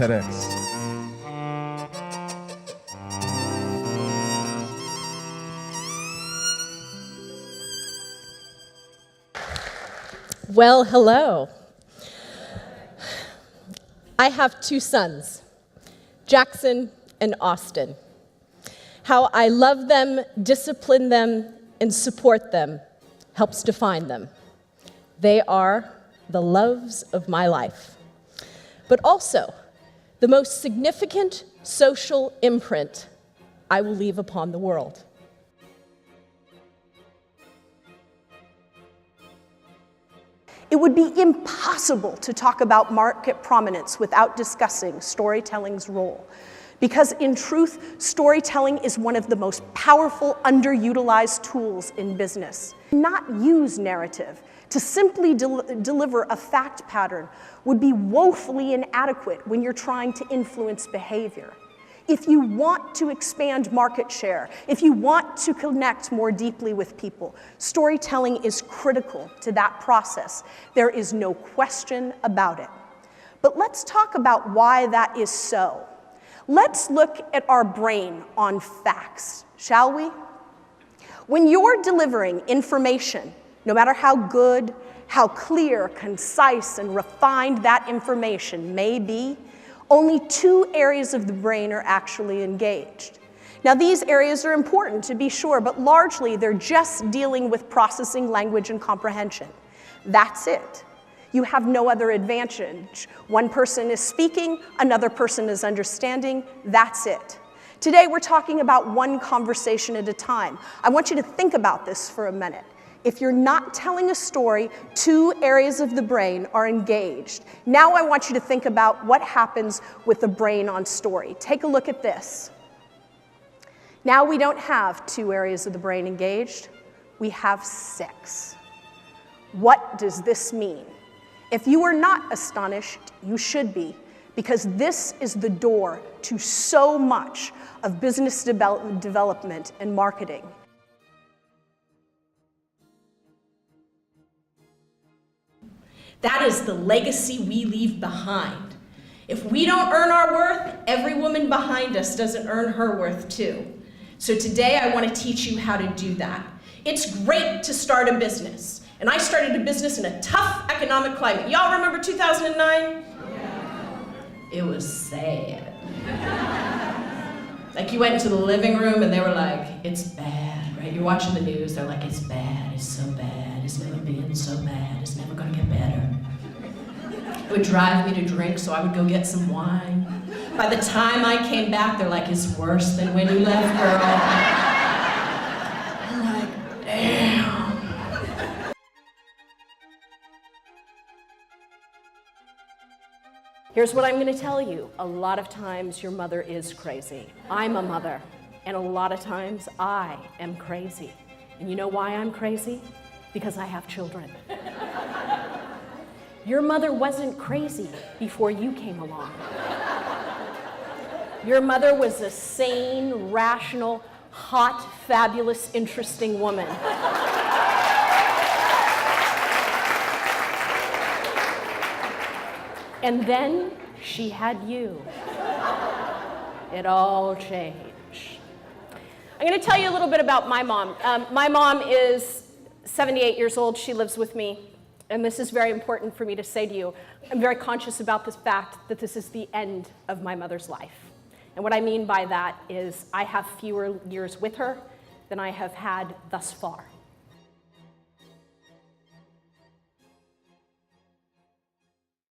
TEDx. Well, hello. I have two sons, Jackson and Austin. How I love them, discipline them, and support them helps define them. They are the loves of my life, but also the most significant social imprint I will leave upon the world. It would be impossible to talk about market prominence without discussing storytelling's role. Because in truth, storytelling is one of the most powerful, underutilized tools in business. Not use narrative. To simply deliver a fact pattern would be woefully inadequate when you're trying to influence behavior. If you want to expand market share, if you want to connect more deeply with people, storytelling is critical to that process. There is no question about it. But let's talk about why that is so. Let's look at our brain on facts, shall we? When you're delivering information, no matter how good, how clear, concise, and refined that information may be, only two areas of the brain are actually engaged. Now, these areas are important to be sure, but largely they're just dealing with processing language and comprehension. That's it. You have no other advantage. One person is speaking, another person is understanding, that's it. Today, we're talking about one conversation at a time. I want you to think about this for a minute. If you're not telling a story, two areas of the brain are engaged. Now I want you to think about what happens with the brain on story. Take a look at this. Now we don't have two areas of the brain engaged. We have 6. What does this mean? If you are not astonished, you should be, because this is the door to so much of business development and marketing. That is the legacy we leave behind. If we don't earn our worth, every woman behind us doesn't earn her worth too. So today I want to teach you how to do that. It's great to start a business. And I started a business in a tough economic climate. Y'all remember 2009? Yeah. It was sad. Like you went into the living room and they were like, it's bad, right? You're watching the news, they're like, it's bad, it's so bad, it's never been so bad, it's never gonna get better. It would drive me to drink, so I would go get some wine. By the time I came back, they're like, it's worse than when you left, girl. I'm like, damn. Here's what I'm going to tell you. A lot of times your mother is crazy. I'm a mother, and a lot of times I am crazy. And you know why I'm crazy? Because I have children. Your mother wasn't crazy before you came along. Your mother was a sane, rational, hot, fabulous, interesting woman. And then she had you. It all changed. I'm going to tell you a little bit about my mom. My mom is 78 years old. She lives with me. And this is very important for me to say to you. I'm very conscious about this fact that this is the end of my mother's life. And what I mean by that is I have fewer years with her than I have had thus far.